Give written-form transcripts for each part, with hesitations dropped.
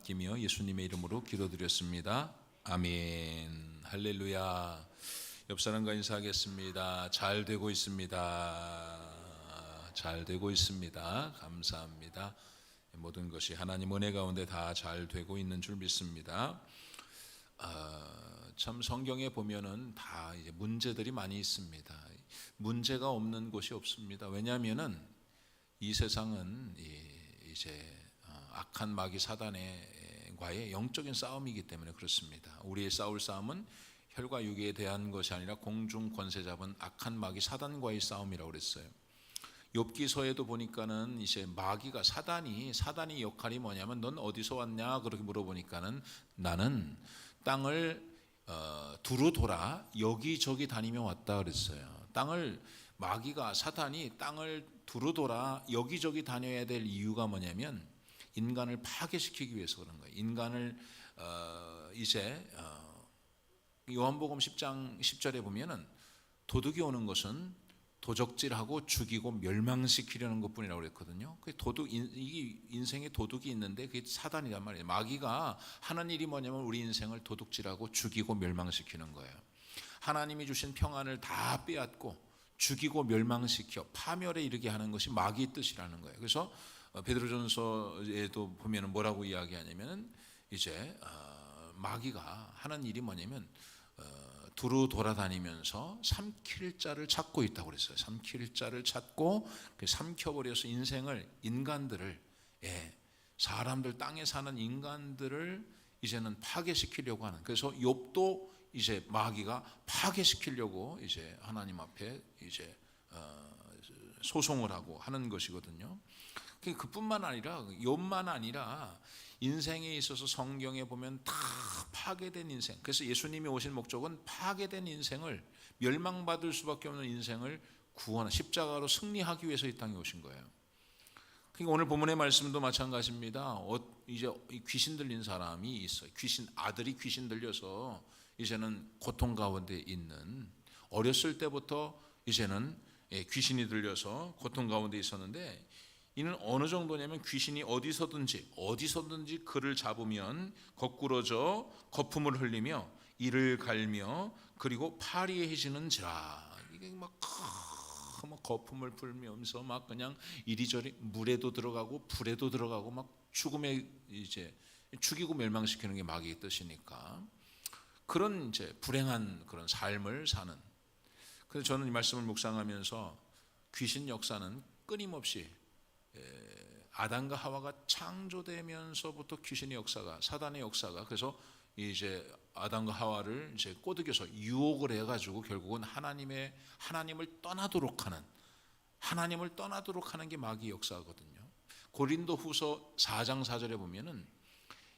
맡기며 예수님의 이름으로 기도드렸습니다. 아멘. 할렐루야. 옆 사람과 인사하겠습니다. 잘 되고 있습니다. 잘 되고 있습니다. 감사합니다. 모든 것이 하나님 은혜 가운데 다 잘 되고 있는 줄 믿습니다. 참 성경에 보면은 다 이제 문제들이 많이 있습니다. 문제가 없는 곳이 없습니다. 왜냐하면은 이 세상은 이제 악한 마귀 사단과의 영적인 싸움이기 때문에 그렇습니다. 우리의 싸울 싸움은 혈과 육에 대한 것이 아니라 공중 권세 잡은 악한 마귀 사단과의 싸움이라고 그랬어요. 욥기서에도 보니까는 이제 마귀가 사단이 역할이 뭐냐면 넌 어디서 왔냐 그렇게 물어보니까는 나는 땅을 두루 돌아 여기저기 다니며 왔다 그랬어요. 마귀가 사탄이 땅을 두루 돌아 여기저기 다녀야 될 이유가 뭐냐면 인간을 파괴시키기 위해서 그런 거예요. 인간을 요한복음 10장 10절에 보면은 도둑이 오는 것은 도적질하고 죽이고 멸망시키려는 것뿐이라고 그랬거든요. 이게 인생에 도둑이 있는데 그게 사단이란 말이에요. 마귀가 하는 일이 뭐냐면 우리 인생을 도둑질하고 죽이고 멸망시키는 거예요. 하나님이 주신 평안을 다 빼앗고 죽이고 멸망시켜 파멸에 이르게 하는 것이 마귀의 뜻이라는 거예요. 그래서 베드로전서에도 보면은 뭐라고 이야기하냐면은 이제 마귀가 하는 일이 뭐냐면 두루 돌아다니면서 삼킬 자를 찾고 있다고 그랬어요. 삼킬 자를 찾고 삼켜버려서 인간들을 사람들 땅에 사는 인간들을 이제는 파괴시키려고 하는. 그래서 욥도 이제 마귀가 파괴시키려고 이제 하나님 앞에 이제 소송을 하고 하는 것이거든요. 그뿐만 아니라 욥만 아니라 인생에 있어서 성경에 보면 다 파괴된 인생. 그래서 예수님이 오신 목적은 파괴된 인생을 멸망받을 수밖에 없는 인생을 구원하는 십자가로 승리하기 위해서 이 땅에 오신 거예요. 그러니까 오늘 본문의 말씀도 마찬가지입니다. 이제 귀신 들린 사람이 있어요. 아들이 귀신 들려서 이제는 고통 가운데 있는, 어렸을 때부터 이제는 귀신이 들려서 고통 가운데 있었는데 이는 어느 정도냐면 귀신이 어디서든지 그를 잡으면 거꾸러져 거품을 흘리며 이를 갈며 그리고 파리해지는지라. 이게 막 거품을 불면서 막 그냥 이리저리 물에도 들어가고 불에도 들어가고 막 죽음에 이제 죽이고 멸망시키는 게 마귀의 뜻이니까 그런 이제 불행한 그런 삶을 사는. 그래서 저는 이 말씀을 묵상하면서 귀신 역사는 끊임없이 아담과 하와가 창조되면서부터 귀신의 역사가, 사단의 역사가, 그래서 이제 아담과 하와를 이제 꼬드겨서 유혹을 해가지고 결국은 하나님을 떠나도록 하는 게 마귀의 역사거든요. 고린도후서 4장 4절에 보면은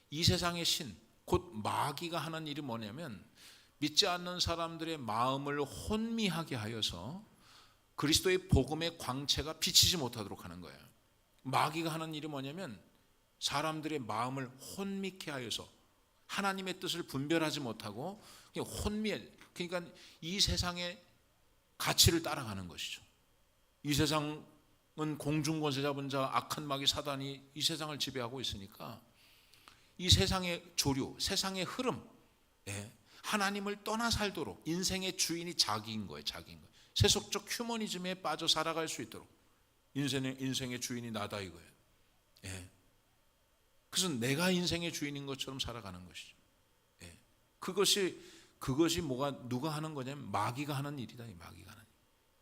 이 세상의 신, 곧 마귀가 하는 일이 뭐냐면 믿지 않는 사람들의 마음을 혼미하게 하여서 그리스도의 복음의 광채가 비치지 못하도록 하는 거예요. 마귀가 하는 일이 뭐냐면 사람들의 마음을 혼미케 하여서 하나님의 뜻을 분별하지 못하고 그러니까 이 세상의 가치를 따라가는 것이죠. 이 세상은 공중권세 잡은 자 악한 마귀 사단이 이 세상을 지배하고 있으니까 이 세상의 조류, 세상의 흐름, 하나님을 떠나 살도록 인생의 주인이 자기인 거예요. 세속적 휴머니즘에 빠져 살아갈 수 있도록 인생의 주인이 나다 이거예요. 그래서 내가 인생의 주인인 것처럼 살아가는 것이죠. 그것이 누가 하는 거냐면 마귀가 하는 일이다. 마귀가 하는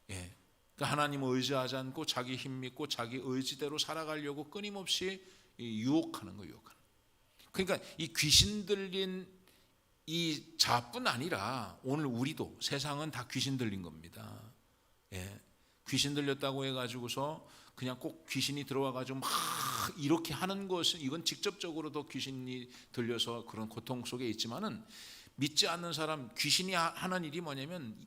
일. 그러니까 하나님을 의지하지 않고 자기 힘 믿고 자기 의지대로 살아가려고 끊임없이 유혹하는 거예요. 그러니까 이 귀신 들린 이 자뿐 아니라 오늘 우리도 세상은 다 귀신 들린 겁니다. 귀신 들렸다고 해가지고서 그냥 꼭 귀신이 들어와가지고 막 이렇게 하는 것은 이건 직접적으로도 귀신이 들려서 그런 고통 속에 있지만은 믿지 않는 사람, 귀신이 하는 일이 뭐냐면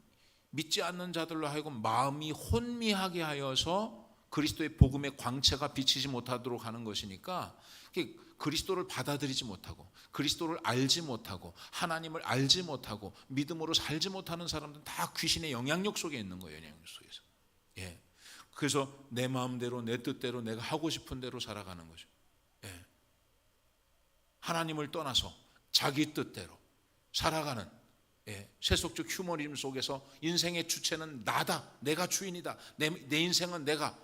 믿지 않는 자들로 하여금 마음이 혼미하게 하여서 그리스도의 복음의 광채가 비치지 못하도록 하는 것이니까 그리스도를 받아들이지 못하고 그리스도를 알지 못하고 하나님을 알지 못하고 믿음으로 살지 못하는 사람들은 다 귀신의 영향력 속에 있는 거예요. 영향력 속에서. 그래서 내 마음대로 내 뜻대로 내가 하고 싶은 대로 살아가는 거죠. 하나님을 떠나서 자기 뜻대로 살아가는 세속적 휴머니즘 속에서 인생의 주체는 나다, 내가 주인이다, 내 인생은 내가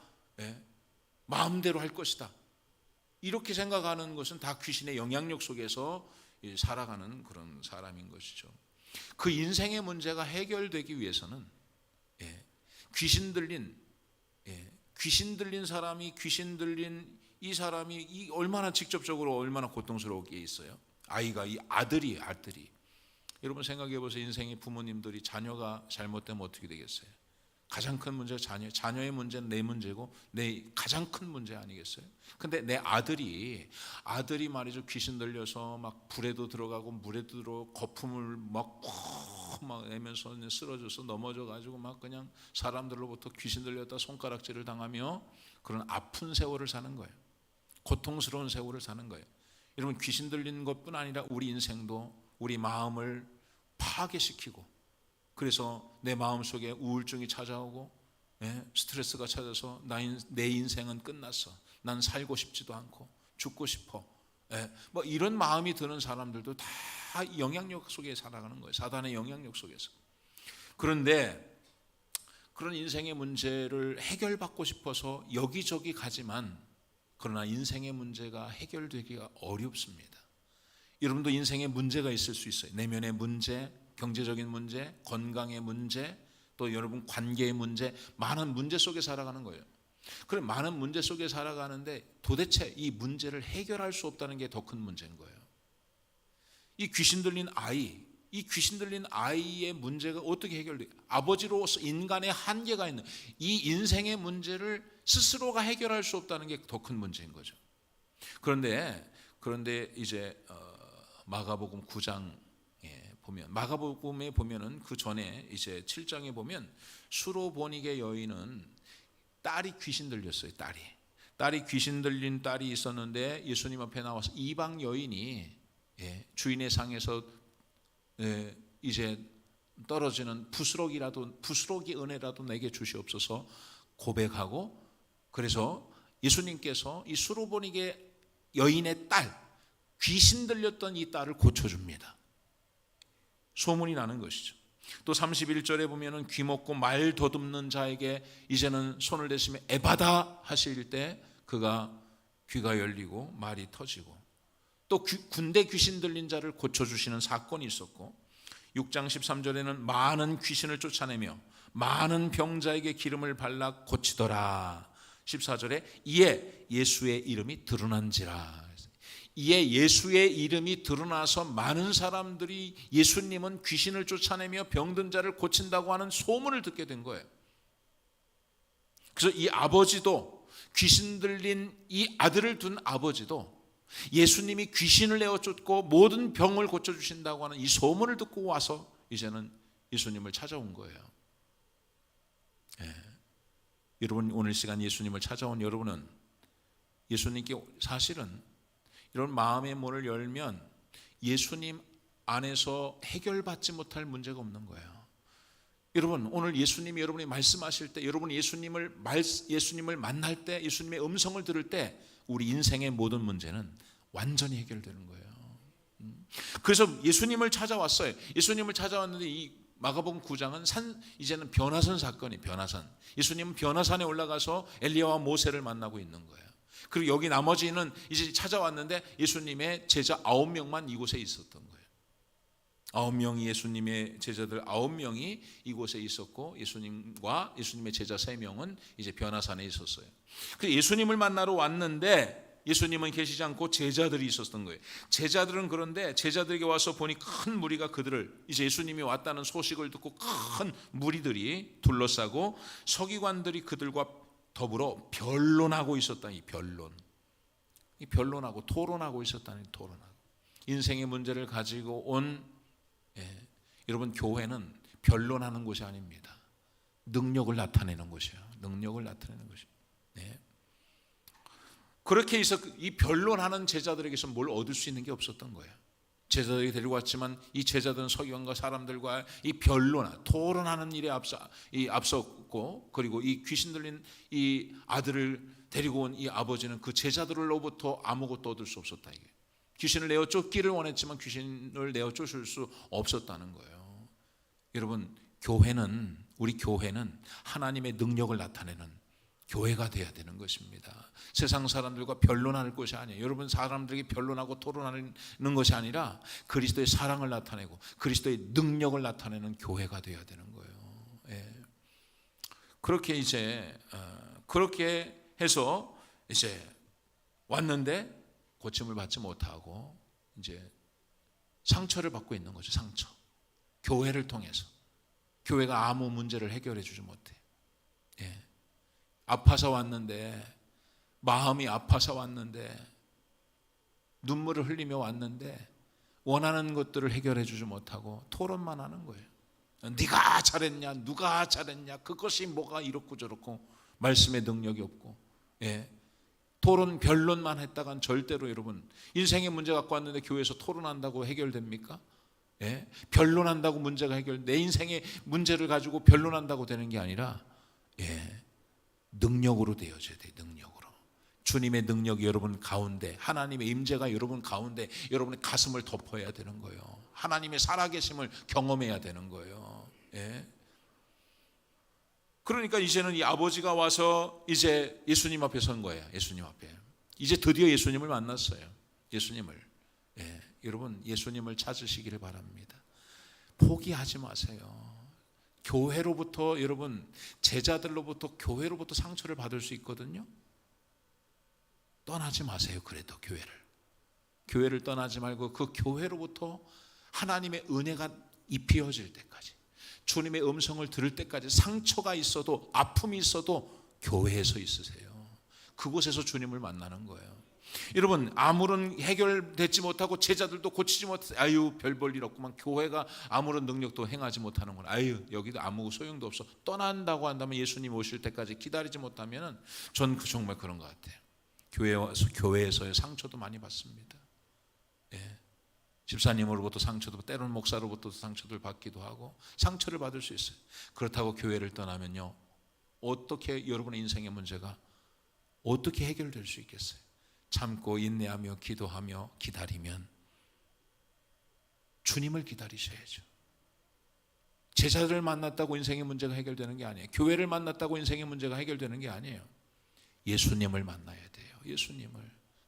마음대로 할 것이다, 이렇게 생각하는 것은 다 귀신의 영향력 속에서 살아가는 그런 사람인 것이죠. 그 인생의 문제가 해결되기 위해서는 귀신 들린 사람이 귀신 들린 이 사람이 얼마나 직접적으로 얼마나 고통스럽게 있어요. 아이가 이 아들이 여러분 생각해 보세요. 인생의 부모님들이 자녀가 잘못되면 어떻게 되겠어요? 가장 큰 문제가 자녀의 문제는 내 문제고 내 가장 큰 문제 아니겠어요? 근데 내 아들이 말이죠, 귀신 들려서 막 불에도 들어가고 물에도 들어가고 거품을 막 내면서 쓰러져서 넘어져 가지고 막 그냥 사람들로부터 귀신 들렸다 손가락질을 당하며 그런 아픈 세월을 사는 거예요. 고통스러운 세월을 사는 거예요. 여러분, 귀신 들린 것뿐 아니라 우리 인생도 우리 마음을 파괴시키고, 그래서 내 마음속에 우울증이 찾아오고 스트레스가 찾아서 내 인생은 끝났어, 난 살고 싶지도 않고 죽고 싶어, 뭐 이런 마음이 드는 사람들도 다 영향력 속에 살아가는 거예요. 사단의 영향력 속에서. 그런데 그런 인생의 문제를 해결받고 싶어서 여기저기 가지만, 그러나 인생의 문제가 해결되기가 어렵습니다. 여러분도 인생에 문제가 있을 수 있어요. 내면의 문제, 경제적인 문제, 건강의 문제, 또 여러분 관계의 문제, 많은 문제 속에 살아가는 거예요. 그런 많은 문제 속에 살아가는데 도대체 이 문제를 해결할 수 없다는 게 더 큰 문제인 거예요. 이 귀신 들린 아이의 문제가 어떻게 해결돼요? 아버지로서 인간의 한계가 있는 이 인생의 문제를 스스로가 해결할 수 없다는 게 더 큰 문제인 거죠. 그런데 이제 마가복음 9장에 보면, 마가복음에 보면은 그 전에 이제 7장에 보면 수로보니게 여인은 딸이 귀신 들렸어요. 딸이 귀신 들린 딸이 있었는데 예수님 앞에 나와서 이방 여인이 주인의 상에서 이제 떨어지는 부스러기 은혜라도 내게 주시옵소서 고백하고, 그래서 예수님께서 이 수로보니게 여인의 딸, 귀신 들렸던 이 딸을 고쳐줍니다. 소문이 나는 것이죠. 또 31절에 보면은 귀 먹고 말 더듬는 자에게 이제는 손을 대시며 에바다 하실 때 그가 귀가 열리고 말이 터지고, 또 군대 귀신 들린 자를 고쳐주시는 사건이 있었고, 6장 13절에는 많은 귀신을 쫓아내며 많은 병자에게 기름을 발라 고치더라. 14절에 이에 예수의 이름이 드러난지라. 이에 예수의 이름이 드러나서 많은 사람들이 예수님은 귀신을 쫓아내며 병든 자를 고친다고 하는 소문을 듣게 된 거예요. 그래서 이 아버지도, 귀신 들린 이 아들을 둔 아버지도 예수님이 귀신을 내어 쫓고 모든 병을 고쳐주신다고 하는 이 소문을 듣고 와서 이제는 예수님을 찾아온 거예요. 여러분, 오늘 시간 예수님을 찾아온 여러분은 예수님께 사실은 이런 마음의 문을 열면 예수님 안에서 해결받지 못할 문제가 없는 거예요. 여러분, 오늘 예수님이 여러분이 말씀하실 때, 여러분 예수님을 만날 때, 예수님의 음성을 들을 때 우리 인생의 모든 문제는 완전히 해결되는 거예요. 그래서 예수님을 찾아왔어요. 예수님을 찾아왔는데 이 마가복음 9장은 이제는 변화산 사건이, 변화산. 예수님은 변화산에 올라가서 엘리야와 모세를 만나고 있는 거예요. 그리고 여기 나머지는 이제 찾아왔는데 예수님의 제자 9명만 이곳에 있었던 거예요. 9명이, 예수님의 제자들 9명이 이곳에 있었고, 예수님과 예수님의 제자 3명은 이제 변화산에 있었어요. 그래서 예수님을 만나러 왔는데 예수님은 계시지 않고 제자들이 있었던 거예요. 제자들은, 그런데 제자들에게 와서 보니 큰 무리가 그들을, 이제 예수님이 왔다는 소식을 듣고 큰 무리들이 둘러싸고 서기관들이 그들과 더불어 변론하고 있었다. 변론하고 토론하고 있었다니. 토론하고 인생의 문제를 가지고 온, 여러분, 교회는 변론하는 곳이 아닙니다. 능력을 나타내는 곳이에요. 능력을 나타내는 곳이에요. 그렇게 해서 이 변론하는 제자들에게서 뭘 얻을 수 있는 게 없었던 거예요. 제자들이 데리고 왔지만 이 제자들은 서기관과 사람들과 이 토론하는 일에 앞섰고, 그리고 이 귀신 들린 이 아들을 데리고 온 이 아버지는 그 제자들로부터 아무것도 얻을 수 없었다. 이게 귀신을 내어 쫓기를 원했지만 귀신을 내어 쫓을 수 없었다는 거예요. 여러분, 우리 교회는 하나님의 능력을 나타내는 교회가 되어야 되는 것입니다. 세상 사람들과 변론할 것이 아니에요. 여러분, 사람들에게 변론하고 토론하는 것이 아니라 그리스도의 사랑을 나타내고 그리스도의 능력을 나타내는 교회가 되어야 되는 거예요. 예. 그렇게 해서 이제 왔는데 고침을 받지 못하고 이제 상처를 받고 있는 거죠. 상처. 교회를 통해서. 교회가 아무 문제를 해결해 주지 못해. 예. 아파서 왔는데, 마음이 아파서 왔는데, 눈물을 흘리며 왔는데 원하는 것들을 해결해 주지 못하고 토론만 하는 거예요. 네가 잘했냐, 누가 잘했냐, 그것이 뭐가 이렇고 저렇고, 말씀의 능력이 없고. 예. 토론 변론만 했다간 절대로 여러분, 인생의 문제 갖고 왔는데 교회에서 토론한다고 해결됩니까? 예? 변론한다고 문제가 내 인생의 문제를 가지고 변론한다고 되는 게 아니라, 예, 능력으로 되어져야 돼요. 능력으로. 주님의 능력이 여러분 가운데, 하나님의 임재가 여러분 가운데 여러분의 가슴을 덮어야 되는 거예요. 하나님의 살아계심을 경험해야 되는 거예요. 예? 그러니까 이제는 이 아버지가 와서 이제 예수님 앞에 선 거예요. 예수님 앞에. 이제 드디어 예수님을 만났어요. 예수님을. 예, 여러분, 예수님을 찾으시기를 바랍니다. 포기하지 마세요. 교회로부터, 여러분, 제자들로부터, 교회로부터 상처를 받을 수 있거든요. 떠나지 마세요. 그래도 교회를 떠나지 말고 그 교회로부터 하나님의 은혜가 입혀질 때까지, 주님의 음성을 들을 때까지, 상처가 있어도, 아픔이 있어도 교회에서 있으세요. 그곳에서 주님을 만나는 거예요. 여러분, 아무런 해결되지 못하고 제자들도 고치지 못해서 아유, 별 볼 일 없구만, 교회가 아무런 능력도 행하지 못하는구나, 아유, 여기도 아무 소용도 없어, 떠난다고 한다면, 예수님 오실 때까지 기다리지 못하면 전 정말 그런 것 같아요. 교회에서의 상처도 많이 받습니다. 예. 집사님으로부터 상처도, 때로는 목사로부터 상처를 받기도 하고 상처를 받을 수 있어요. 그렇다고 교회를 떠나면요, 어떻게 여러분의 인생의 문제가 어떻게 해결될 수 있겠어요? 참고 인내하며 기도하며 기다리면 주님을 기다리셔야죠. 제자들을 만났다고 인생의 문제가 해결되는 게 아니에요. 교회를 만났다고 인생의 문제가 해결되는 게 아니에요. 예수님을 만나야 돼요.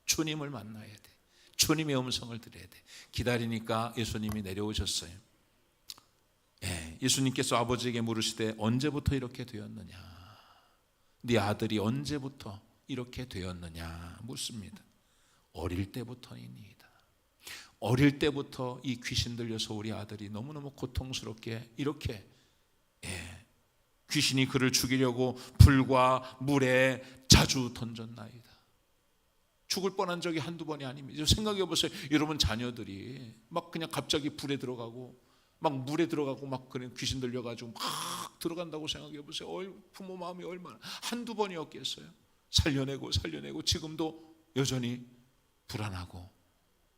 주님을 만나야 돼. 주님의 음성을 들어야 돼. 기다리니까 예수님이 내려오셨어요. 예, 예수님께서 아버지에게 물으시되 언제부터 이렇게 되었느냐, 네 아들이 언제부터 이렇게 되었느냐 묻습니다. 어릴 때부터이니이다. 어릴 때부터 이 귀신 들려서 우리 아들이 너무너무 고통스럽게 이렇게, 예, 귀신이 그를 죽이려고 불과 물에 자주 던졌나이다. 죽을 뻔한 적이 한두 번이 아닙니다. 생각해 보세요. 여러분 자녀들이 막 그냥 갑자기 불에 들어가고 막 물에 들어가고 막 그냥 귀신 들려가지고 막 들어간다고 생각해 보세요. 부모 마음이 얼마나, 한두 번이었겠어요. 살려내고 지금도 여전히 불안하고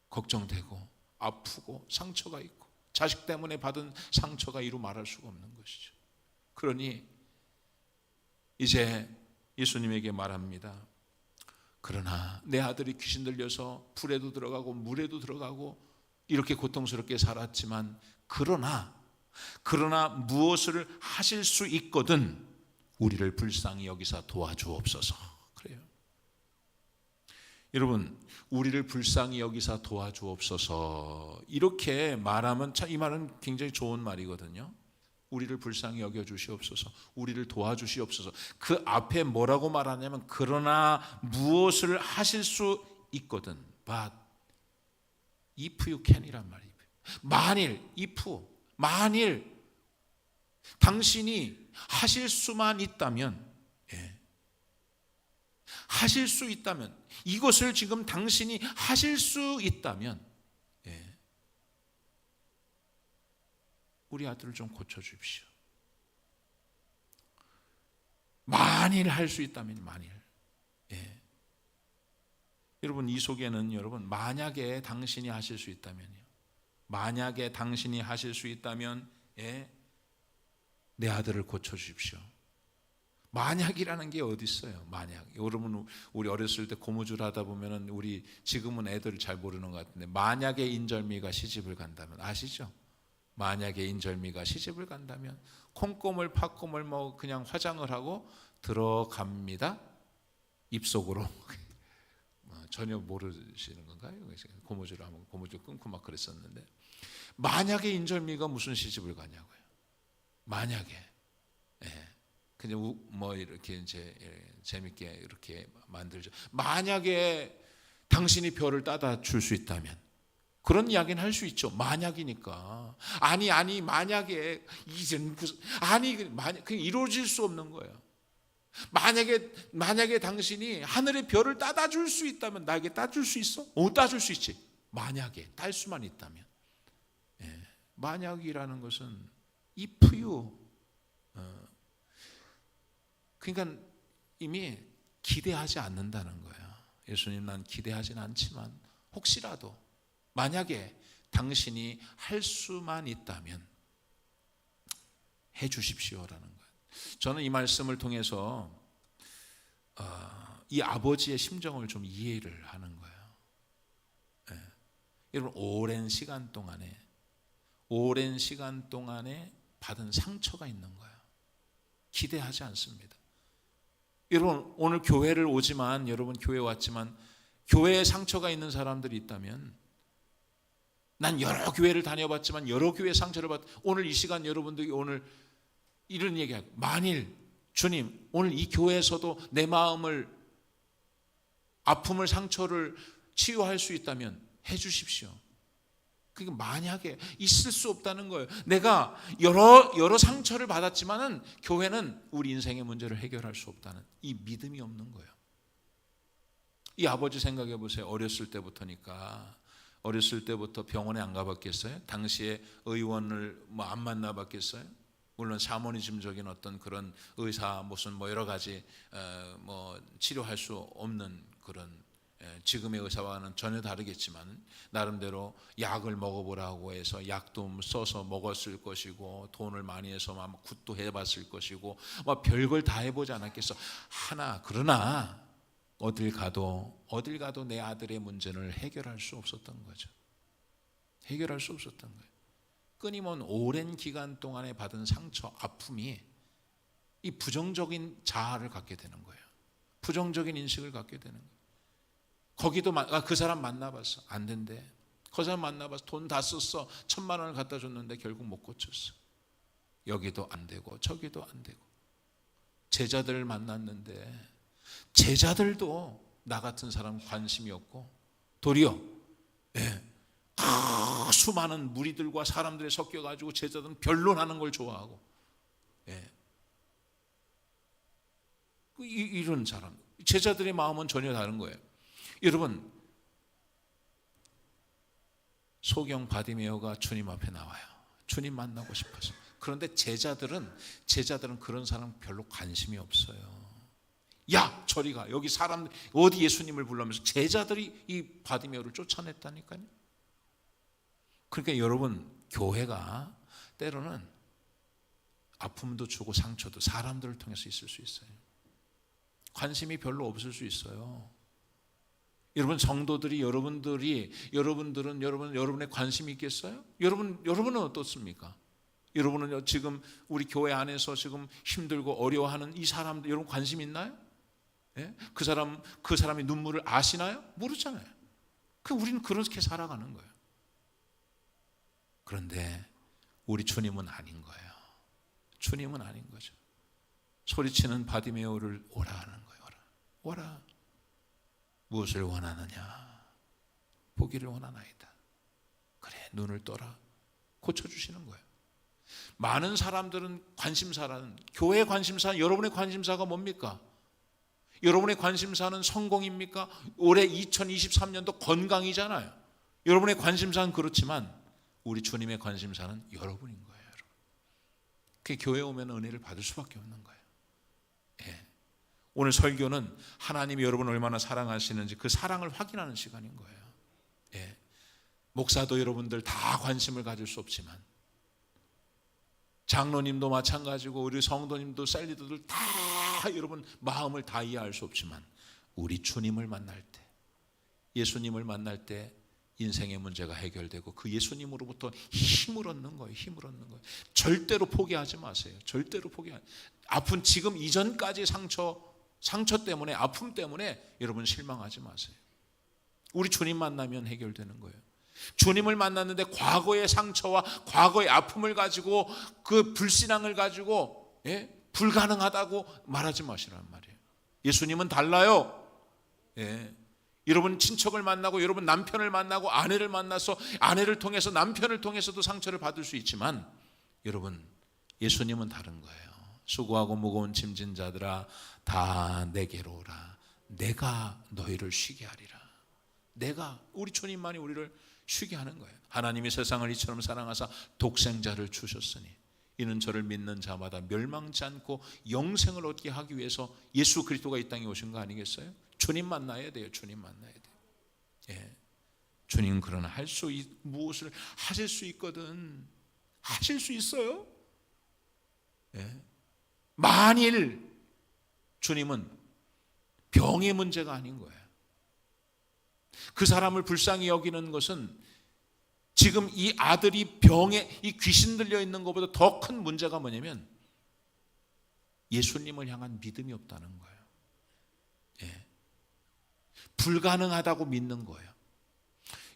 걱정되고 아프고 상처가 있고, 자식 때문에 받은 상처가 이루 말할 수가 없는 것이죠. 그러니 이제 예수님에게 말합니다. 그러나 내 아들이 귀신 들려서 불에도 들어가고 물에도 들어가고 이렇게 고통스럽게 살았지만, 그러나 무엇을 하실 수 있거든 우리를 불쌍히 여기사 도와주옵소서. 그래요. 여러분, 우리를 불쌍히 여기사 도와주옵소서 이렇게 말하면 참, 이 말은 굉장히 좋은 말이거든요. 우리를 불쌍히 여겨주시옵소서, 우리를 도와주시옵소서. 그 앞에 뭐라고 말하냐면, 그러나 무엇을 하실 수 있거든, but if you can이란 말이에요. 만일 당신이 하실 수만 있다면, 예, 하실 수 있다면, 이것을 지금 당신이 하실 수 있다면, 예, 우리 아들을 좀 고쳐주십시오. 만일 할 수 있다면, 만일. 예. 여러분, 이 속에는, 여러분, 만약에 당신이 하실 수 있다면요, 만약에 당신이 하실 수 있다면, 예, 내 아들을 고쳐주십시오. 만약이라는 게 어디 있어요? 만약. 여러분 우리 어렸을 때 고무줄 하다 보면은 우리 지금은 애들 잘 모르는 것 같은데 만약에 인절미가 시집을 간다면 아시죠? 만약에 인절미가 시집을 간다면 콩고물 팥고물 뭐 그냥 화장을 하고 들어갑니다. 입속으로. 전혀 모르시는 건가요? 고무줄 하면 고무줄 끊고 막 그랬었는데 만약에 인절미가 무슨 시집을 가냐고요. 만약에. 예. 그냥 뭐 이렇게 이제 재밌게 이렇게 만들죠. 만약에 당신이 별을 따다 줄 수 있다면 그런 이야기는 할 수 있죠. 만약이니까. 아니 만약에 이젠 만약 그냥 이루어질 수 없는 거예요. 만약에 당신이 하늘의 별을 따다 줄 수 있다면 나에게 따줄 수 있어? 따줄 수 있지. 만약에 딸 수만 있다면. 예. 만약이라는 것은 if요. 그러니까 이미 기대하지 않는다는 거예요. 예수님 난 기대하지는 않지만 혹시라도 만약에 당신이 할 수만 있다면 해 주십시오라는 거예요. 저는 이 말씀을 통해서 이 아버지의 심정을 좀 이해를 하는 거예요. 예. 여러분 오랜 시간 동안에 받은 상처가 있는 거예요. 기대하지 않습니다. 여러분 오늘 교회를 오지만 여러분 교회 왔지만 교회에 상처가 있는 사람들이 있다면 난 여러 교회를 다녀봤지만 여러 교회에 상처를 오늘 이 시간 여러분들이 오늘 이런 얘기하고 만일 주님 오늘 이 교회에서도 내 마음을 아픔을 상처를 치유할 수 있다면 해 주십시오. 그게 만약에 있을 수 없다는 거예요. 내가 여러 상처를 받았지만은 교회는 우리 인생의 문제를 해결할 수 없다는 이 믿음이 없는 거예요. 이 아버지 생각해 보세요. 어렸을 때부터 병원에 안 가봤겠어요? 당시에 의원을 뭐 안 만나봤겠어요? 물론 샤머니즘적인 어떤 그런 의사 무슨 뭐 여러 가지 뭐 치료할 수 없는 그런 지금의 의사와는 전혀 다르겠지만 나름대로 약을 먹어보라고 해서 약도 써서 먹었을 것이고 돈을 많이 해서 막 굿도 해봤을 것이고 막 별걸 다 해보지 않았겠어. 그러나 어딜 가도 내 아들의 문제를 해결할 수 없었던 거죠. 해결할 수 없었던 거예요. 끊임없는 오랜 기간 동안에 받은 상처, 아픔이 이 부정적인 자아를 갖게 되는 거예요. 부정적인 인식을 갖게 되는 거예요. 거기도 그 사람 만나봤어. 안 된대. 그 사람 만나봤어. 돈 다 썼어. 1,000만 원을 갖다 줬는데 결국 못 고쳤어. 여기도 안 되고 저기도 안 되고. 제자들을 만났는데 제자들도 나 같은 사람 관심이 없고 도리어 수많은 무리들과 사람들이 섞여가지고 제자들은 변론하는 걸 좋아하고 이런 사람 제자들의 마음은 전혀 다른 거예요. 여러분 소경 바디메오가 주님 앞에 나와요. 주님 만나고 싶어서. 그런데 제자들은 그런 사람 별로 관심이 없어요. 야 저리 가. 여기 사람 어디 예수님을 불러면서 제자들이 이 바디메오를 쫓아냈다니까요. 그러니까 여러분 교회가 때로는 아픔도 주고 상처도 사람들을 통해서 있을 수 있어요. 관심이 별로 없을 수 있어요. 여러분 성도들이 여러분들은 여러분의 관심이 있겠어요? 여러분은 어떻습니까? 여러분은 지금 우리 교회 안에서 지금 힘들고 어려워하는 이 사람들 여러분 관심 있나요? 예? 그 사람이 눈물을 아시나요? 모르잖아요. 우리는 그렇게 살아가는 거예요. 그런데 우리 주님은 아닌 거예요. 주님은 아닌 거죠. 소리치는 바디메오를 오라 하는 거예요. 오라. 무엇을 원하느냐? 보기를 원하나이다. 그래 눈을 떠라. 고쳐주시는 거예요. 많은 사람들은 관심사라는 교회의 관심사는 여러분의 관심사가 뭡니까? 여러분의 관심사는 성공입니까? 올해 2023년도 건강이잖아요. 여러분의 관심사는 그렇지만 우리 주님의 관심사는 여러분인 거예요. 여러분. 그 교회에 오면 은혜를 받을 수밖에 없는 거예요. 예. 오늘 설교는 하나님이 여러분을 얼마나 사랑하시는지 그 사랑을 확인하는 시간인 거예요. 예. 목사도 여러분들 다 관심을 가질 수 없지만 장로님도 마찬가지고 우리 성도님도 셀리더들 다 여러분 마음을 다 이해할 수 없지만 우리 주님을 만날 때, 예수님을 만날 때 인생의 문제가 해결되고 그 예수님으로부터 힘을 얻는 거예요. 힘을 얻는 거예요. 절대로 포기하지 마세요. 절대로 포기하지 마세요. 아픈 지금 이전까지 상처 때문에, 아픔 때문에 여러분 실망하지 마세요. 우리 주님 만나면 해결되는 거예요. 주님을 만났는데 과거의 상처와 과거의 아픔을 가지고 그 불신앙을 가지고 불가능하다고 말하지 마시란 말이에요. 예수님은 달라요. 여러분 친척을 만나고 여러분 남편을 만나고 아내를 만나서 아내를 통해서 남편을 통해서도 상처를 받을 수 있지만 여러분 예수님은 다른 거예요. 수고하고 무거운 짐진 자들아 다 내게로 오라. 내가 너희를 쉬게 하리라. 우리 주님만이 우리를 쉬게 하는 거예요. 하나님이 세상을 이처럼 사랑하사 독생자를 주셨으니 이는 저를 믿는 자마다 멸망치 않고 영생을 얻게 하기 위해서 예수 그리스도가 이 땅에 오신 거 아니겠어요? 주님 만나야 돼요. 주님 만나야 돼요. 주님 그러나 무엇을 하실 수 있거든. 하실 수 있어요. 만일 주님은 병의 문제가 아닌 거예요. 그 사람을 불쌍히 여기는 것은 지금 이 아들이 병에 이 귀신 들려 있는 것보다 더 큰 문제가 뭐냐면 예수님을 향한 믿음이 없다는 거예요. 불가능하다고 믿는 거예요.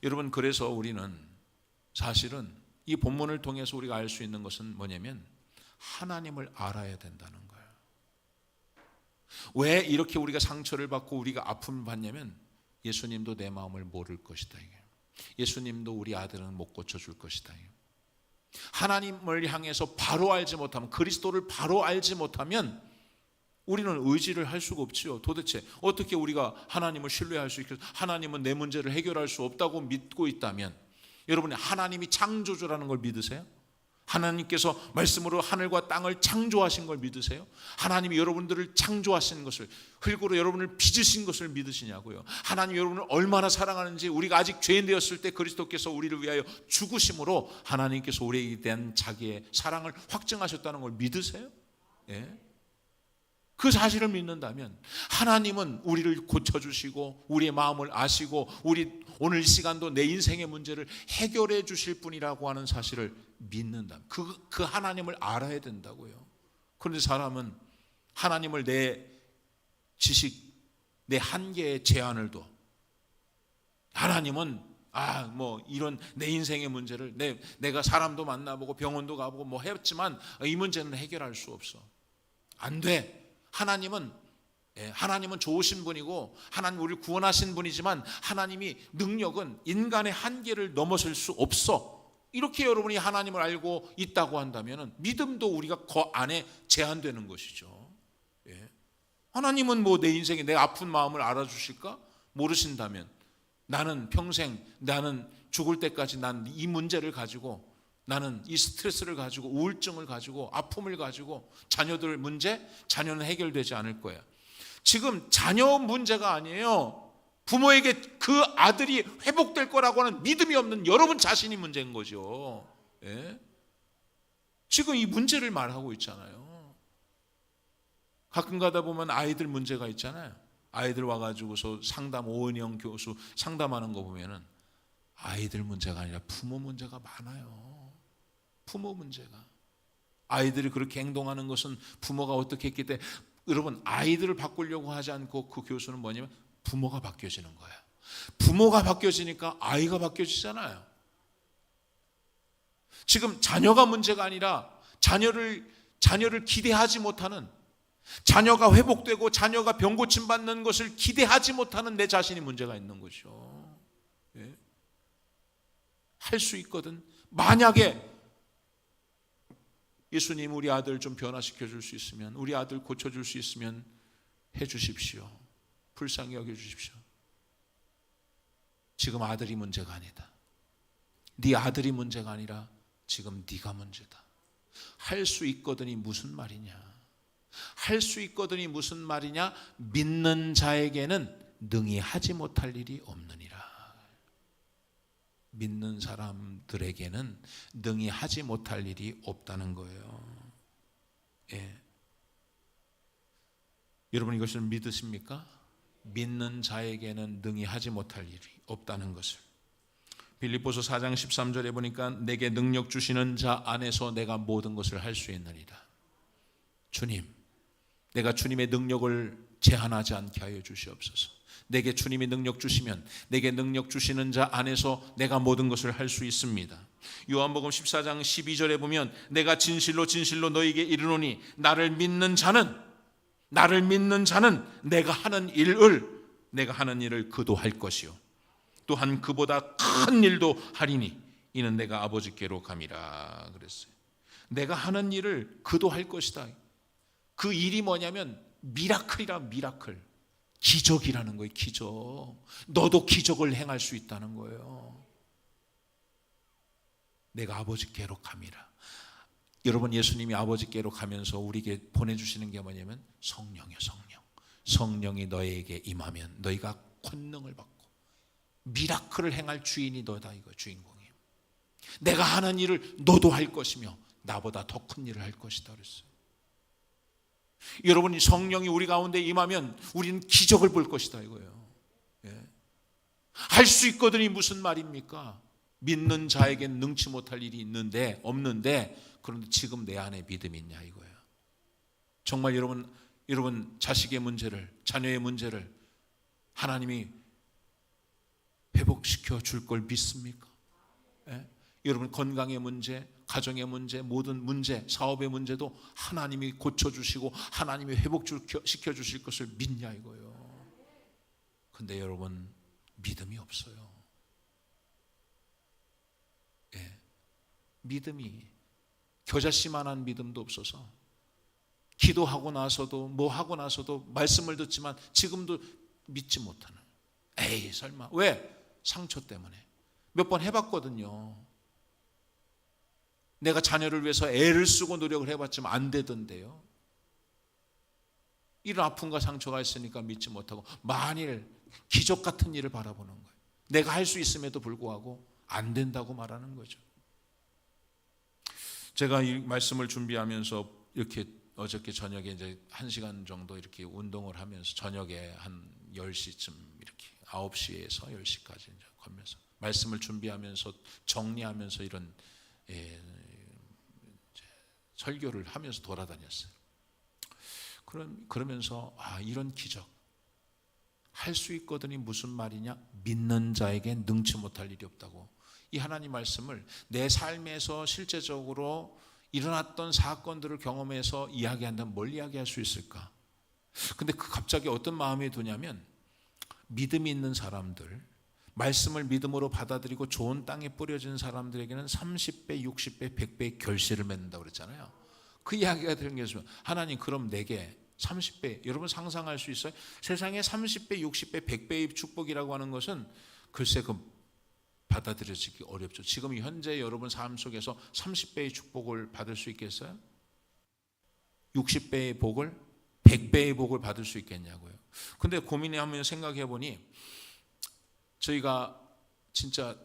여러분 그래서 우리는 사실은 이 본문을 통해서 우리가 알 수 있는 것은 뭐냐면 하나님을 알아야 된다는 거예요. 왜 이렇게 우리가 상처를 받고 우리가 아픔을 받냐면 예수님도 내 마음을 모를 것이다. 예수님도 우리 아들은 못 고쳐줄 것이다. 하나님을 향해서 바로 알지 못하면, 그리스도를 바로 알지 못하면 우리는 의지를 할 수가 없지요. 도대체 어떻게 우리가 하나님을 신뢰할 수 있겠어요? 하나님은 내 문제를 해결할 수 없다고 믿고 있다면, 여러분이 하나님이 창조주라는 걸 믿으세요? 하나님께서 말씀으로 하늘과 땅을 창조하신 걸 믿으세요? 하나님이 여러분들을 창조하신 것을, 흙으로 여러분을 빚으신 것을 믿으시냐고요? 하나님 여러분을 얼마나 사랑하는지, 우리가 아직 죄인 되었을 때 그리스도께서 우리를 위하여 죽으심으로 하나님께서 우리에게 대한 자기의 사랑을 확증하셨다는 걸 믿으세요? 그 사실을 믿는다면 하나님은 우리를 고쳐주시고 우리의 마음을 아시고 우리 오늘 이 시간도 내 인생의 문제를 해결해 주실 분이라고 하는 사실을 믿는다. 그 하나님을 알아야 된다고요. 그런데 사람은 하나님을 내 지식, 내 한계에 제한을 둬. 하나님은 이런 내 인생의 문제를 내가 사람도 만나보고 병원도 가보고 했지만 이 문제는 해결할 수 없어. 안 돼. 하나님은 좋으신 분이고 하나님 우리를 구원하신 분이지만 하나님이 능력은 인간의 한계를 넘어설 수 없어. 이렇게 여러분이 하나님을 알고 있다고 한다면 믿음도 우리가 그 안에 제한되는 것이죠. 하나님은 내 인생에 내 아픈 마음을 알아주실까? 모르신다면 나는 평생, 나는 죽을 때까지 난 이 문제를 가지고, 나는 이 스트레스를 가지고, 우울증을 가지고, 아픔을 가지고, 자녀들 문제, 자녀는 해결되지 않을 거야. 지금 자녀 문제가 아니에요. 부모에게 그 아들이 회복될 거라고 하는 믿음이 없는 여러분 자신이 문제인 거죠. 지금 이 문제를 말하고 있잖아요. 가끔 가다 보면 아이들 문제가 있잖아요. 아이들 와가지고서 오은영 교수 상담하는 거 보면은 아이들 문제가 아니라 부모 문제가 많아요. 부모 문제가. 아이들이 그렇게 행동하는 것은 부모가 어떻게 했기 때문에, 여러분 아이들을 바꾸려고 하지 않고 그 교수는 뭐냐면 부모가 바뀌어지는 거예요. 부모가 바뀌어지니까 아이가 바뀌어지잖아요. 지금 자녀가 문제가 아니라 자녀를 기대하지 못하는, 자녀가 회복되고 자녀가 병고침 받는 것을 기대하지 못하는 내 자신이 문제가 있는 거죠. 할 수 있거든. 만약에 예수님 우리 아들 좀 변화시켜 줄 수 있으면, 우리 아들 고쳐 줄 수 있으면 해 주십시오. 불쌍히 여겨 주십시오. 지금 아들이 문제가 아니다. 네 아들이 문제가 아니라 지금 네가 문제다. 할 수 있거든이 무슨 말이냐? 할 수 있거든이 무슨 말이냐? 믿는 자에게는 능히 하지 못할 일이 없느니라. 믿는 사람들에게는 능히 하지 못할 일이 없다는 거예요. 여러분 이것을 믿으십니까? 믿는 자에게는 능히 하지 못할 일이 없다는 것을. 빌립보서 4장 13절에 보니까 내게 능력 주시는 자 안에서 내가 모든 것을 할 수 있느니라. 주님, 내가 주님의 능력을 제한하지 않게 하여 주시옵소서. 내게 주님이 능력 주시면 내게 능력 주시는 자 안에서 내가 모든 것을 할 수 있습니다. 요한복음 14장 12절에 보면 내가 진실로 진실로 너희에게 이르노니 나를 믿는 자는 내가 하는 일을 그도 할 것이요 또한 그보다 큰 일도 하리니 이는 내가 아버지께로 감이라 그랬어요. 내가 하는 일을 그도 할 것이다. 그 일이 뭐냐면 미라클이라. 미라클, 기적이라는 거예요. 기적. 너도 기적을 행할 수 있다는 거예요. 내가 아버지께로 감이라. 여러분, 예수님이 아버지께로 가면서 우리에게 보내주시는 게 뭐냐면 성령이에요. 성령이 너에게 임하면 너희가 권능을 받고 미라클을 행할 주인이 너다. 이거 주인공이에요. 내가 하는 일을 너도 할 것이며 나보다 더 큰 일을 할 것이다 그랬어요. 여러분이 성령이 우리 가운데 임하면 우리는 기적을 볼 것이다 이거예요. 할 수 있거든이 무슨 말입니까? 믿는 자에겐 능치 못할 일이 없는데 그런데 지금 내 안에 믿음이 있냐 이거예요. 정말 여러분 자식의 문제를, 자녀의 문제를 하나님이 회복시켜 줄 걸 믿습니까? 여러분 건강의 문제, 가정의 문제, 모든 문제, 사업의 문제도 하나님이 고쳐주시고 하나님이 회복시켜 주실 것을 믿냐 이거예요. 근데 여러분 믿음이 없어요. 믿음이 겨자씨만한 믿음도 없어서 기도하고 나서도 뭐 하고 나서도 말씀을 듣지만 지금도 믿지 못하는. 에이 설마. 왜? 상처 때문에. 몇 번 해봤거든요. 내가 자녀를 위해서 애를 쓰고 노력을 해봤지만 안 되던데요. 이런 아픔과 상처가 있으니까 믿지 못하고 만일 기적 같은 일을 바라보는 거예요. 내가 할 수 있음에도 불구하고 안 된다고 말하는 거죠. 제가 이 말씀을 준비하면서 이렇게 어저께 저녁에 이제 1시간 정도 이렇게 운동을 하면서 저녁에 한 10시쯤 이렇게 9시에서 10시까지 이제 가면서 말씀을 준비하면서 정리하면서 이런 설교를 하면서 돌아다녔어요. 그러면서 이런 기적 할 수 있거든이 무슨 말이냐? 믿는 자에게 능치 못할 일이 없다고. 이 하나님 말씀을 내 삶에서 실제적으로 일어났던 사건들을 경험해서 이야기한다면 뭘 이야기할 수 있을까? 근데 갑자기 어떤 마음이 드냐면 믿음이 있는 사람들, 말씀을 믿음으로 받아들이고 좋은 땅에 뿌려진 사람들에게는 30배, 60배, 100배의 결실을 맺는다고 그랬잖아요. 그 이야기가 되는 게 있으면 하나님 그럼 내게 30배, 여러분 상상할 수 있어요? 세상에 30배, 60배, 100배의 축복이라고 하는 것은 글쎄 받아들여지기 어렵죠. 지금 현재 여러분 삶 속에서 30배의 축복을 받을 수 있겠어요? 60배의 복을, 100배의 복을 받을 수 있겠냐고요. 근데 고민하면 생각해 보니 저희가 진짜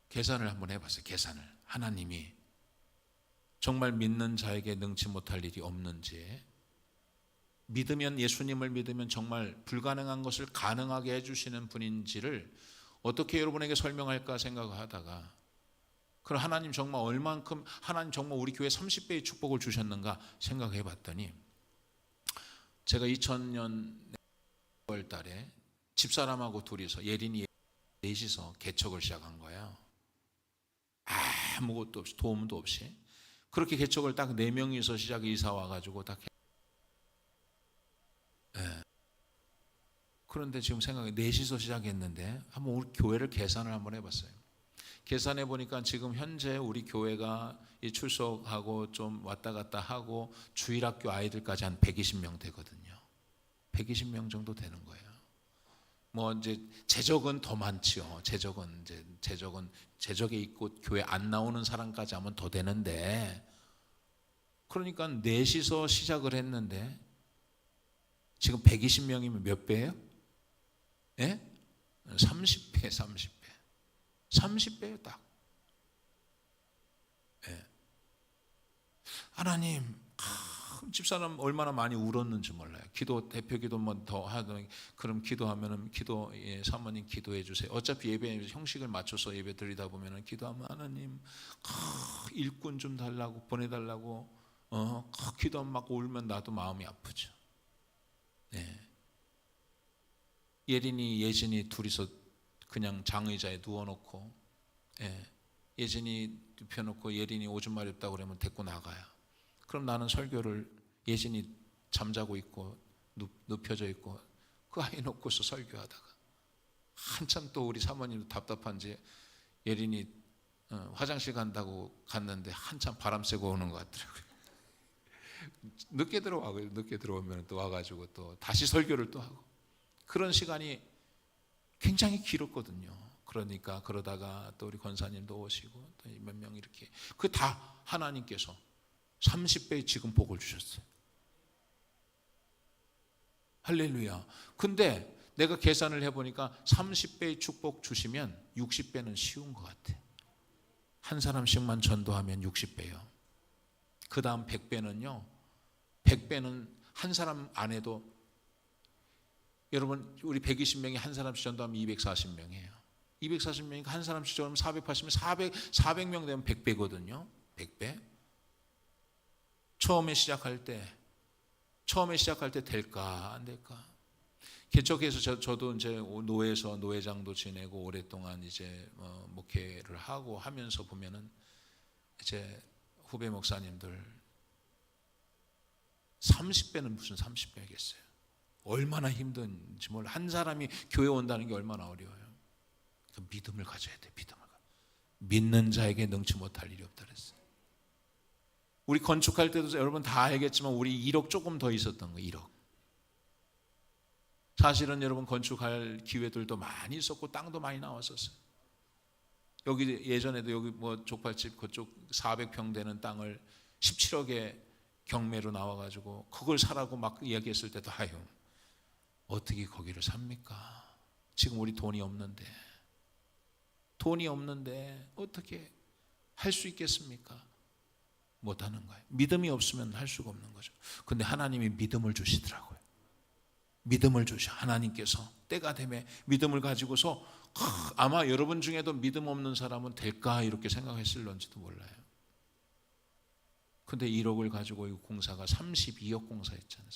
계산을 한번 해봤어요. 계산을. 하나님이 정말 믿는 자에게 능치 못할 일이 없는지, 믿으면, 예수님을 믿으면 정말 불가능한 것을 가능하게 해주시는 분인지를 어떻게 여러분에게 설명할까 생각하다가, 그럼 하나님 정말 얼만큼, 하나님 정말 우리 교회에 30배의 축복을 주셨는가 생각해 봤더니, 제가 2000년 9월 달에 집사람하고 둘이서, 예린이 넷이서 개척을 시작한 거예요. 아무것도 없이, 도움도 없이. 그렇게 개척을 딱 4명이서 이사 와가지고 딱. 그런데 지금 생각해, 4시서 시작했는데 한번 우리 교회를 계산을 한번 해봤어요. 계산해 보니까 지금 현재 우리 교회가 출석하고 좀 왔다 갔다 하고 주일학교 아이들까지 한 120명 되거든요. 120명 정도 되는 거예요. 뭐 이제 재적은 더 많지요. 재적에 있고 교회 안 나오는 사람까지 하면 더 되는데, 그러니까 4시서 시작을 했는데 지금 120명이면 몇 배예요? 30배, 30배요 딱. 하나님 집사람 얼마나 많이 울었는지 몰라요. 기도 대표 기도 뭐 더 하던 그럼 기도하면은 사모님 기도해 주세요. 어차피 예배 형식을 맞춰서 예배 드리다 보면은 기도하면 하나님 일꾼 좀 달라고 보내달라고 기도하면 막 울면 나도 마음이 아프죠. 네. 예진이 둘이서 그냥 장의자에 누워놓고 예진이 눕혀놓고 예린이 오줌 마렵다고 그러면 데리고 나가요. 그럼 나는 설교를 예진이 잠자고 있고 눕혀져 있고 그 아이 놓고서 설교하다가 한참 또 우리 사모님도 답답한지 예린이 화장실 간다고 갔는데 한참 바람 쐬고 오는 것 같더라고요. 늦게 들어와요. 늦게 들어오면 또 와가지고 또 다시 설교를 또 하고 그런 시간이 굉장히 길었거든요. 그러니까 그러다가 또 우리 권사님도 오시고 또 몇 명 이렇게 그 다 하나님께서 30배의 지금 복을 주셨어요. 할렐루야. 근데 내가 계산을 해보니까 30배의 축복 주시면 60배는 쉬운 것 같아. 한 사람씩만 전도하면 60배요. 그 다음 100배는요. 100배는 한 사람 안 해도 여러분 우리 120명이 한 사람씩 전도하면 240명이에요. 240명이니까 한 사람씩 전도하면 480명, 400명 되면 100배거든요. 100배. 처음에 시작할 때 될까 안 될까? 개척해서 저도 이제 노회에서 노회장도 지내고 오랫동안 이제 목회를 하고 하면서 보면은 이제 후배 목사님들 30배는 무슨 30배겠어요. 얼마나 힘든지 몰라. 한 사람이 교회 온다는 게 얼마나 어려워요. 그 믿음을 가져야 돼. 믿는 자에게 능치 못할 일이 없다 그랬어요. 우리 건축할 때도 여러분 다 알겠지만 우리 1억 조금 더 있었던 거예요. 1억. 사실은 여러분 건축할 기회들도 많이 있었고 땅도 많이 나왔었어요. 여기 예전에도 여기 뭐 족발집 그쪽 400평 되는 땅을 17억에 경매로 나와가지고 그걸 사라고 막 이야기했을 때도 아유 어떻게 거기를 삽니까? 지금 우리 돈이 없는데 어떻게 할 수 있겠습니까? 못하는 거예요. 믿음이 없으면 할 수가 없는 거죠. 근데 하나님이 믿음을 주시더라고요. 믿음을 주셔. 하나님께서 때가 되면 믿음을 가지고서 아마 여러분 중에도 믿음 없는 사람은 될까 이렇게 생각했을런지도 몰라요. 근데 1억을 가지고 이 공사가 32억 공사했잖아요.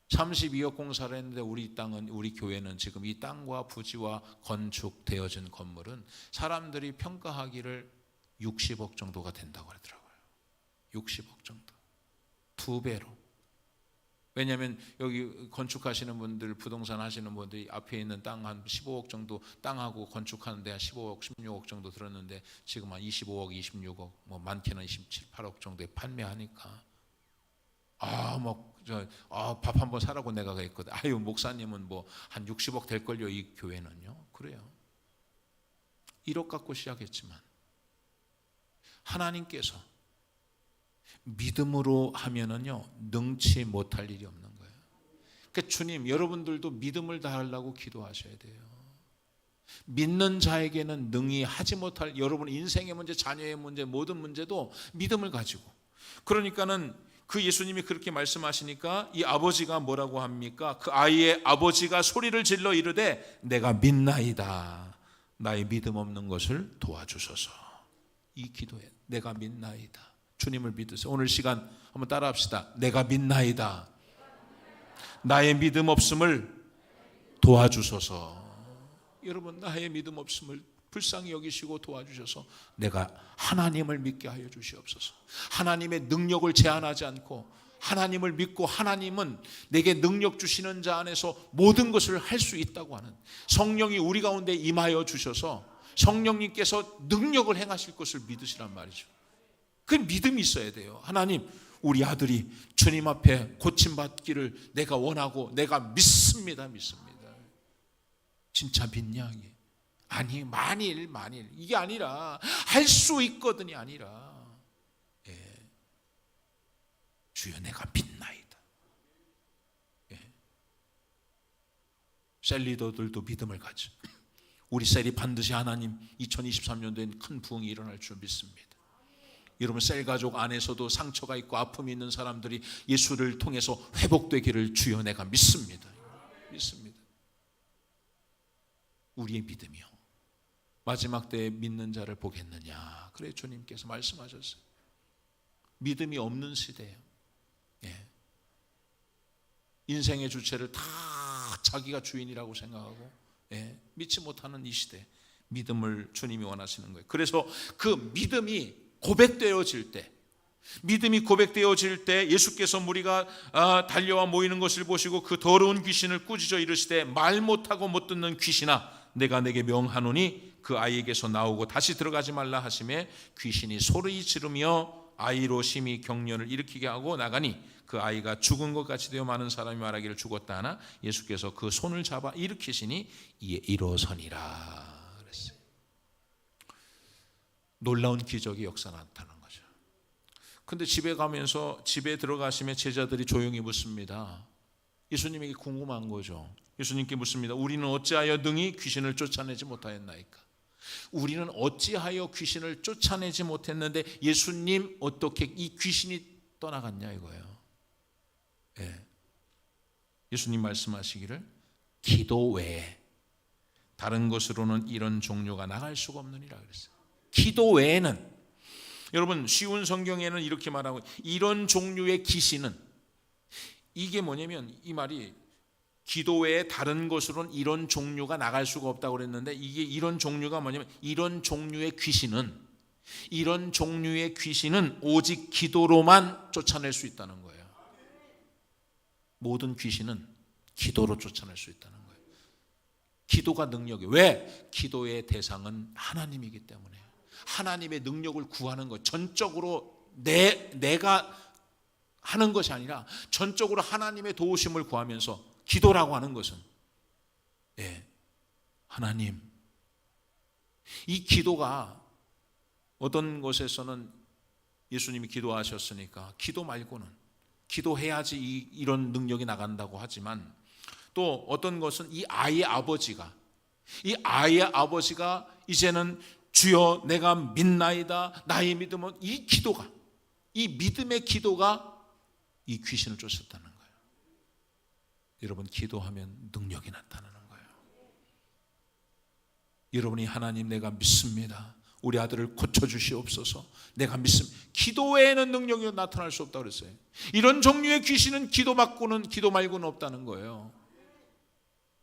32억 공사를 했는데 우리 교회는 지금 이 땅과 부지와 건축되어진 건물은 사람들이 평가하기를 60억 정도가 된다고 하더라고요. 60억 정도. 2배로. 왜냐하면 여기 건축하시는 분들, 부동산 하시는 분들이 앞에 있는 땅 한 15억 정도 땅하고 건축하는데 한 15억, 16억 정도 들었는데 지금 한 25억, 26억, 뭐 많게는 27, 8억 정도에 판매하니까 밥 한번 사라고 내가 했거든. 아유 목사님은 뭐 한 60억 될걸요 이 교회는요. 그래요. 1억 갖고 시작했지만 하나님께서 믿음으로 하면은요 능치 못할 일이 없는 거예요. 그러니까 주님 여러분들도 믿음을 다하려고 기도하셔야 돼요. 믿는 자에게는 능히 하지 못할 여러분 인생의 문제, 자녀의 문제, 모든 문제도 믿음을 가지고 그러니까는 그 예수님이 그렇게 말씀하시니까 이 아버지가 뭐라고 합니까? 그 아이의 아버지가 소리를 질러 이르되 내가 믿나이다. 나의 믿음 없는 것을 도와주소서. 이 기도에 내가 믿나이다. 주님을 믿으세요. 오늘 시간 한번 따라합시다. 내가 믿나이다. 나의 믿음 없음을 도와주소서. 여러분 나의 믿음 없음을 불쌍히 여기시고 도와주셔서 내가 하나님을 믿게 하여 주시옵소서. 하나님의 능력을 제한하지 않고 하나님을 믿고 하나님은 내게 능력 주시는 자 안에서 모든 것을 할 수 있다고 하는 성령이 우리 가운데 임하여 주셔서 성령님께서 능력을 행하실 것을 믿으시란 말이죠. 그 믿음이 있어야 돼요. 하나님 우리 아들이 주님 앞에 고침받기를 내가 원하고 내가 믿습니다. 진짜 믿냐? 아니 만일 이게 아니라 할 수 있거든이 아니라 주여 내가 믿나이다. 셀 리더들도 믿음을 가져. 우리 셀이 반드시 하나님 2023년도엔 큰 부흥이 일어날 줄 믿습니다. 여러분 셀 가족 안에서도 상처가 있고 아픔이 있는 사람들이 예수를 통해서 회복되기를 주여 내가 믿습니다. 믿습니다. 우리의 믿음이요 마지막 때에 믿는 자를 보겠느냐. 그래 주님께서 말씀하셨어요. 믿음이 없는 시대예요. 예. 인생의 주체를 다 자기가 주인이라고 생각하고 믿지 못하는 이 시대 믿음을 주님이 원하시는 거예요. 그래서 그 믿음이 고백되어질 때 예수께서 무리가 달려와 모이는 것을 보시고 그 더러운 귀신을 꾸짖어 이르시되 말 못하고 못 듣는 귀신아 내가 내게 명하노니 그 아이에게서 나오고 다시 들어가지 말라 하시매 귀신이 소리 지르며 아이로 심히 경련을 일으키게 하고 나가니 그 아이가 죽은 것 같이 되어 많은 사람이 말하기를 죽었다 하나 예수께서 그 손을 잡아 일으키시니 이에 일어서니라 그랬어요. 놀라운 기적이 역사 나타난 거죠. 근데 집에 가면서 집에 들어가시면 제자들이 조용히 묻습니다. 예수님에게 궁금한 거죠. 예수님께 묻습니다. 우리는 어찌하여 능히 귀신을 쫓아내지 못하였나이까? 우리는 어찌하여 귀신을 쫓아내지 못했는데 예수님 어떻게 이 귀신이 떠나갔냐 이거예요. 예수님 말씀하시기를 기도 외에 다른 것으로는 이런 종류가 나갈 수가 없느니라 그랬어요. 기도 외에는 여러분 쉬운 성경에는 이렇게 말하고 이런 종류의 귀신은 이게 뭐냐면 이 말이 기도 외에 다른 것으로는 이런 종류가 나갈 수가 없다고 그랬는데 이게 이런 종류가 뭐냐면 이런 종류의 귀신은 오직 기도로만 쫓아낼 수 있다는 거예요. 모든 귀신은 기도로 쫓아낼 수 있다는 거예요. 기도가 능력이에요. 왜? 기도의 대상은 하나님이기 때문에 하나님의 능력을 구하는 것 전적으로 내가 하는 것이 아니라 전적으로 하나님의 도우심을 구하면서 기도라고 하는 것은 하나님 이 기도가 어떤 곳에서는 예수님이 기도하셨으니까 기도 말고는 기도해야지 이런 능력이 나간다고 하지만 또 어떤 것은 이 아이의 아버지가 이제는 주여 내가 믿나이다 나의 믿음은 이 기도가 이 믿음의 기도가 이 귀신을 쫓았다는 거예요. 여러분 기도하면 능력이 나타나는 거예요. 여러분이 하나님 내가 믿습니다. 우리 아들을 고쳐주시옵소서. 내가 믿습니다. 기도 외에는 능력이 나타날 수 없다고 그랬어요. 이런 종류의 귀신은 기도 말고는 없다는 거예요.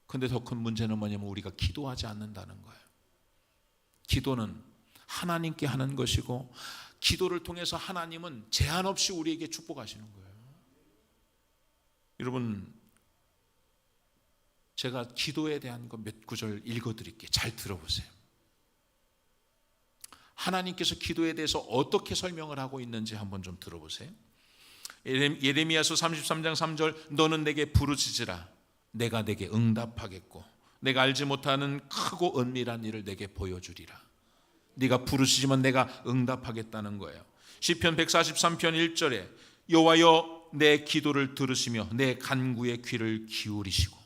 그런데 더 큰 문제는 뭐냐면 우리가 기도하지 않는다는 거예요. 기도는 하나님께 하는 것이고 기도를 통해서 하나님은 제한 없이 우리에게 축복하시는 거예요. 여러분 제가 기도에 대한 것 몇 구절 읽어드릴게요. 잘 들어보세요. 하나님께서 기도에 대해서 어떻게 설명을 하고 있는지 한번 좀 들어보세요. 예레미야서 33장 3절 너는 내게 부르짖으라 내가 내게 응답하겠고 내가 알지 못하는 크고 은밀한 일을 내게 보여주리라. 네가 부르짖으면 내가 응답하겠다는 거예요. 시편 143편 1절에 여호와여 내 기도를 들으시며 내 간구에 귀를 기울이시고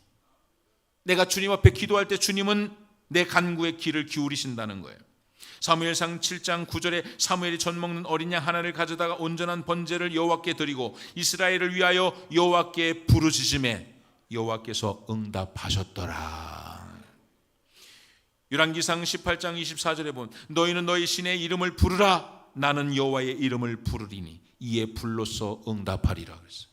내가 주님 앞에 기도할 때 주님은 내 간구에 귀를 기울이신다는 거예요. 사무엘상 7장 9절에 사무엘이 젖 먹는 어린 양 하나를 가져다가 온전한 번제를 여호와께 드리고 이스라엘을 위하여 여호와께 부르짖음에 여호와께서 응답하셨더라. 열왕기상 18장 24절에 보면 너희는 너희 신의 이름을 부르라 나는 여호와의 이름을 부르리니 이에 불로써 응답하리라 그랬어요.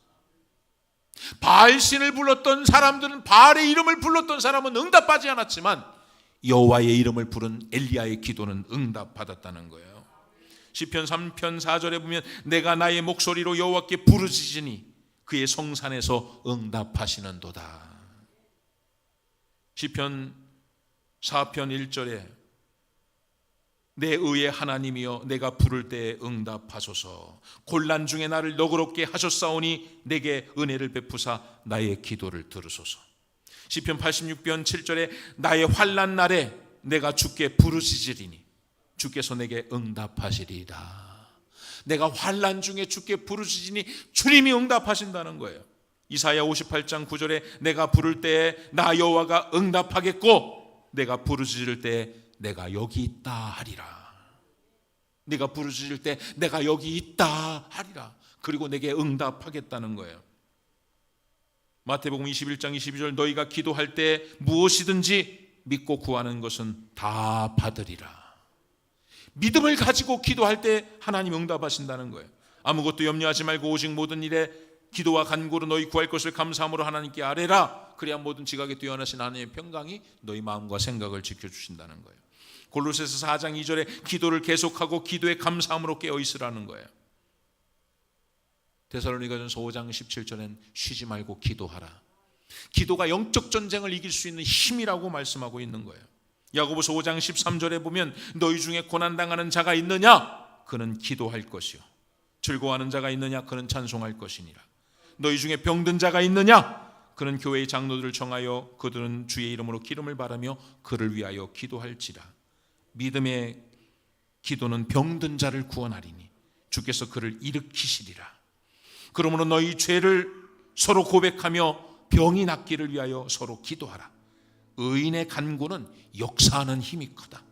바알신을 불렀던 사람들은 바알의 이름을 불렀던 사람은 응답하지 않았지만 여호와의 이름을 부른 엘리야의 기도는 응답받았다는 거예요. 시편 3편 4절에 보면 내가 나의 목소리로 여호와께 부르짖으니 그의 성산에서 응답하시는도다. 시편 4편 1절에 내 의의 하나님이여 내가 부를 때에 응답하소서. 곤란 중에 나를 너그럽게 하셨사오니 내게 은혜를 베푸사 나의 기도를 들으소서. 시편 86편 7절에 나의 환난 날에 내가 주께 부르짖으리니 주께서 내게 응답하시리이다. 내가 환난 중에 주께 부르짖으니 주님이 응답하신다는 거예요. 이사야 58장 9절에 내가 부를 때에 나 여호와가 응답하겠고 내가 부르짖을 때에 내가 여기 있다 하리라. 네가 부르짖을 때 내가 여기 있다 하리라. 그리고 내게 응답하겠다는 거예요. 마태복음 21장 22절 너희가 기도할 때 무엇이든지 믿고 구하는 것은 다 받으리라. 믿음을 가지고 기도할 때 하나님 응답하신다는 거예요. 아무것도 염려하지 말고 오직 모든 일에 기도와 간구로 너희 구할 것을 감사함으로 하나님께 아뢰라. 그래야 모든 지각에 뛰어나신 하나님의 평강이 너희 마음과 생각을 지켜주신다는 거예요. 골로새서 4장 2절에 기도를 계속하고 기도에 감사함으로 깨어있으라는 거예요. 데살로니가전서 5장 17절엔 쉬지 말고 기도하라. 기도가 영적 전쟁을 이길 수 있는 힘이라고 말씀하고 있는 거예요. 야고보서 5장 13절에 보면 너희 중에 고난당하는 자가 있느냐? 그는 기도할 것이요. 즐거워하는 자가 있느냐? 그는 찬송할 것이니라. 너희 중에 병든 자가 있느냐? 그는 교회의 장로들을 청하여 그들은 주의 이름으로 기름을 바라며 그를 위하여 기도할지라. 믿음의 기도는 병든 자를 구원하리니 주께서 그를 일으키시리라. 그러므로 너희 죄를 서로 고백하며 병이 낫기를 위하여 서로 기도하라. 의인의 간구는 역사하는 힘이 크다.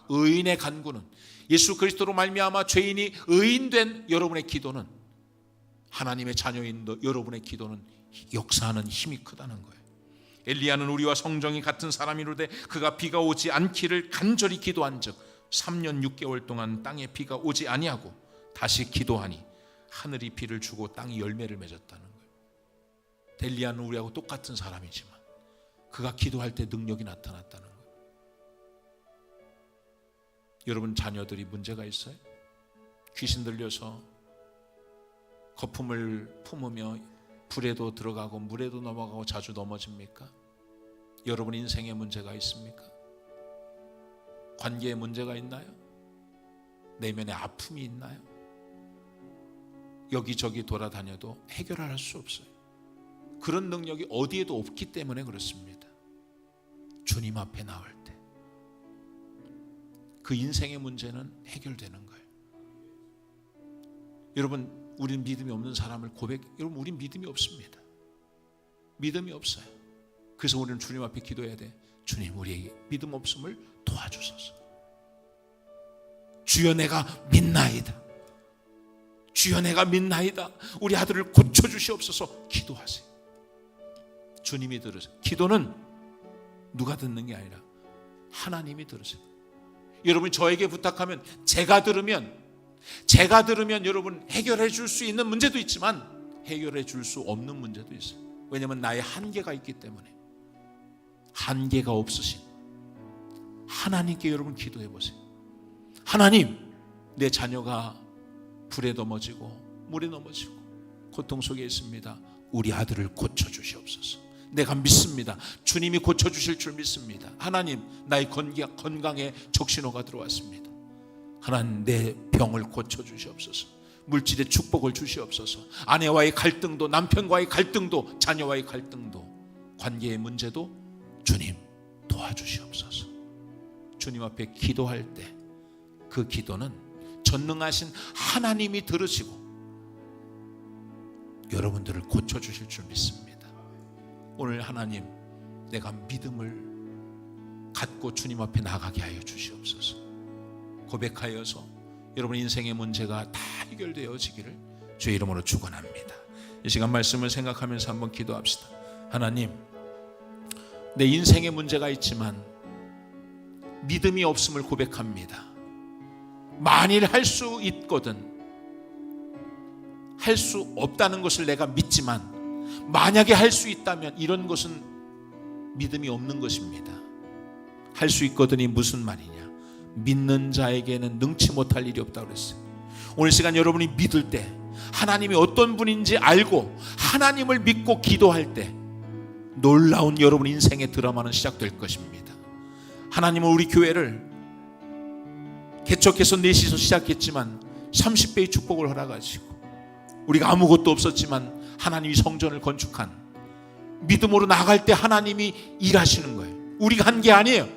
의인의 간구는 예수 그리스도로 말미암아 죄인이 의인된 여러분의 기도는, 하나님의 자녀인 여러분의 기도는 역사하는 힘이 크다는 거예요. 엘리야는 우리와 성정이 같은 사람이로되 그가 비가 오지 않기를 간절히 기도한 즉 3년 6개월 동안 땅에 비가 오지 아니하고 다시 기도하니 하늘이 비를 주고 땅이 열매를 맺었다는 거예요. 엘리야는 우리하고 똑같은 사람이지만 그가 기도할 때 능력이 나타났다는 거예요. 여러분 자녀들이 문제가 있어요? 귀신 들려서 거품을 품으며 불에도 들어가고 물에도 넘어가고 자주 넘어집니까? 여러분 인생에 문제가 있습니까? 관계에 문제가 있나요? 내면에 아픔이 있나요? 여기저기 돌아다녀도 해결할 수 없어요. 그런 능력이 어디에도 없기 때문에 그렇습니다. 주님 앞에 나올 때 그 인생의 문제는 해결되는 거예요. 여러분, 우리는 믿음이 없는 사람을 여러분, 우린 믿음이 없습니다. 믿음이 없어요. 그래서 우리는 주님 앞에 기도해야 돼. 주님, 우리에게 믿음 없음을 도와주소서. 주여 내가 믿나이다. 주여 내가 믿나이다. 우리 아들을 고쳐주시옵소서. 기도하세요. 주님이 들으세요. 기도는 누가 듣는 게 아니라 하나님이 들으세요. 여러분이 저에게 부탁하면 제가 들으면 여러분 해결해 줄 수 있는 문제도 있지만 해결해 줄 수 없는 문제도 있어요. 왜냐하면 나의 한계가 있기 때문에. 한계가 없으신 하나님께 여러분 기도해 보세요. 하나님, 내 자녀가 불에 넘어지고 물에 넘어지고 고통 속에 있습니다. 우리 아들을 고쳐주시옵소서. 내가 믿습니다. 주님이 고쳐주실 줄 믿습니다. 하나님, 나의 건강에 적신호가 들어왔습니다. 하나님, 내 병을 고쳐주시옵소서. 물질의 축복을 주시옵소서. 아내와의 갈등도, 남편과의 갈등도, 자녀와의 갈등도, 관계의 문제도 주님 도와주시옵소서. 주님 앞에 기도할 때 그 기도는 전능하신 하나님이 들으시고 여러분들을 고쳐주실 줄 믿습니다. 오늘 하나님, 내가 믿음을 갖고 주님 앞에 나가게 하여 주시옵소서. 고백하여서 여러분 인생의 문제가 다 해결되어지기를 주의 이름으로 축원합니다. 이 시간 말씀을 생각하면서 한번 기도합시다. 하나님, 내 인생의 문제가 있지만 믿음이 없음을 고백합니다. 만일 할 수 있거든, 할 수 없다는 것을 내가 믿지만 만약에 할 수 있다면 이런 것은 믿음이 없는 것입니다. 할 수 있거든이 무슨 말이냐? 믿는 자에게는 능치 못할 일이 없다고 그랬어요. 오늘 시간 여러분이 믿을 때, 하나님이 어떤 분인지 알고 하나님을 믿고 기도할 때 놀라운 여러분 인생의 드라마는 시작될 것입니다. 하나님은 우리 교회를 개척해서 넷이서 시작했지만 30배의 축복을 허락하시고, 우리가 아무것도 없었지만 하나님이 성전을 건축한, 믿음으로 나갈 때 하나님이 일하시는 거예요. 우리가 한 게 아니에요.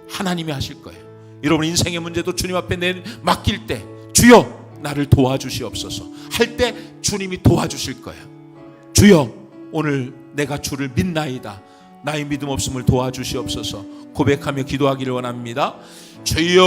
하나님이 하실 거예요. 여러분 인생의 문제도 주님 앞에 맡길 때 주여 나를 도와주시옵소서 할 때 주님이 도와주실 거예요. 주여 오늘 내가 주를 믿나이다. 나의 믿음 없음을 도와주시옵소서 고백하며 기도하기를 원합니다. 주여